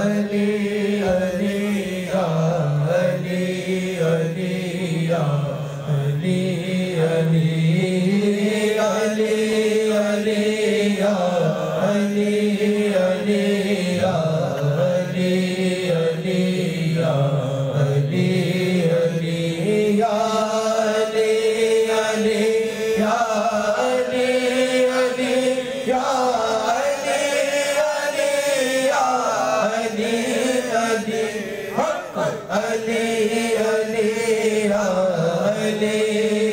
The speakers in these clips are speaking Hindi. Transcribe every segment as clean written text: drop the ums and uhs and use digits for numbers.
अली अली या अली अली या अली अली अली अली या अली अली या अली अली या अली अली या अली अली या अली अली या अली अली या अली अली हक अली अली या अली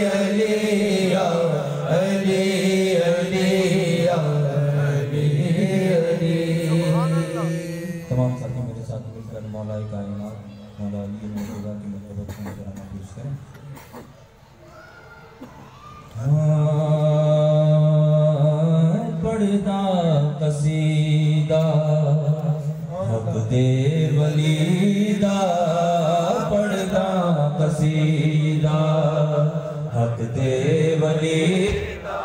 अली या अली अली या अली अली। तमाम साथी मेरे साथ मिलकर मौलाए कायनात मौला अली मौला की मर्तबत को जरा महसूस करें। पढ़ता कसीदा हक दे वलीदा पढ़ता कसीदा हक दे वलीदा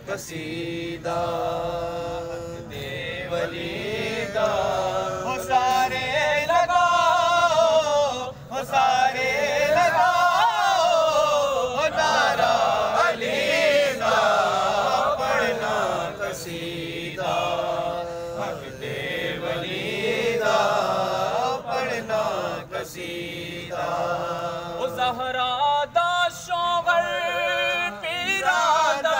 कसीदा दे वलीदा हो सारे लगाओ हो सारे लगाओ हो नारा अली दा पढ़ना कसीदा हक दे वलीदा पढ़ना कसीदा ओ ज़हरा दा शोगर पीरा दा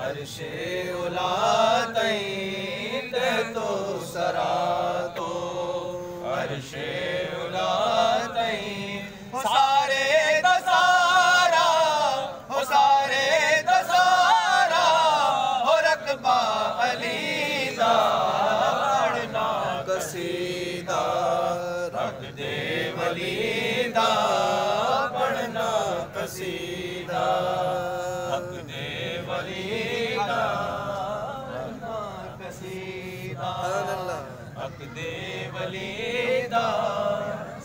अर्शे उला तई तो सरा तो अर्शे उला तई सारे दसारा हो सारे दसारा हो रकबा अली दा पढ़ना कसीदा रख दे वली दा पढ़ना कसीदा हक दे वली हक दे वलीदा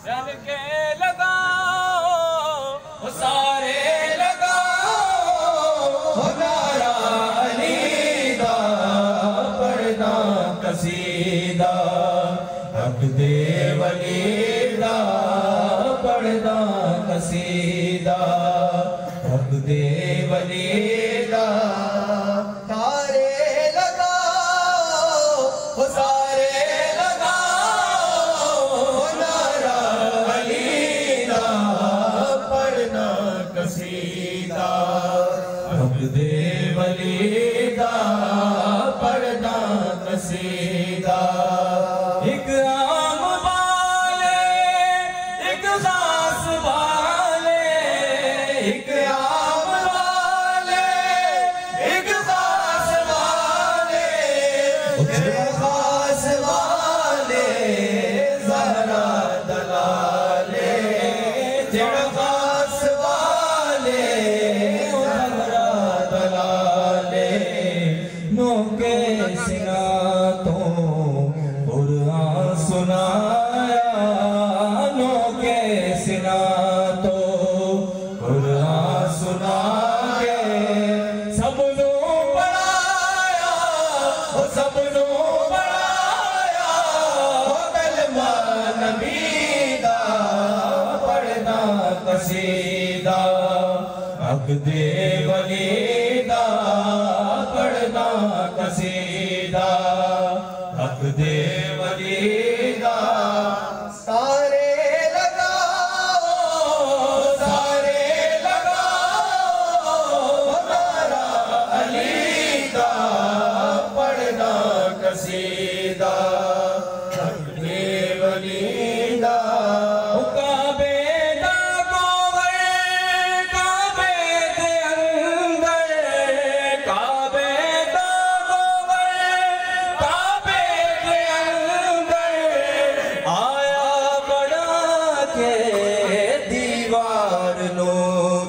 सन के लगाओ सारे लगाओ नारा अली दा पढ़ना कसीदा हक दे वलीदा पढ़ना कसीदा हक दे वलीदा हक दे वलीदा पढ़ना कसीदा एक आम वाले एक खास वाले एक आम वाले एक खास वाले खास वाले ज़हरा दलाले खास वाले नोके सिना तो कुरान सुनाया नोके सिना तो कुरान सुना के सबनू पढ़ाया सबनू पढ़ाया कलमा नबी दा पढ़ना कसीदा हक दे वलीदा पढ़ना कसीदा हक दे वलीदा सारे लगाओ सारे दीवार नू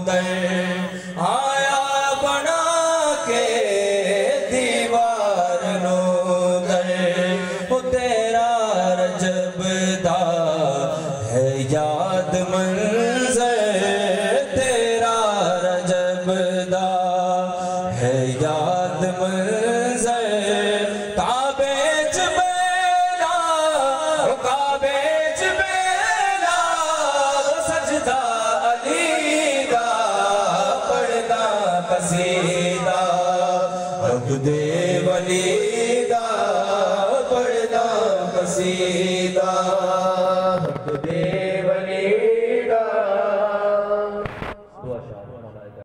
दर आया बना के दीवार नू दर ओ तेरा रजब दा है याद मंजर तेरा रजब दा है याद मंजर काबे च बेला काबे च बेला सजदा अली दा पढ़दा कसीदा अब्दे वली दा पढ़दा कसीदा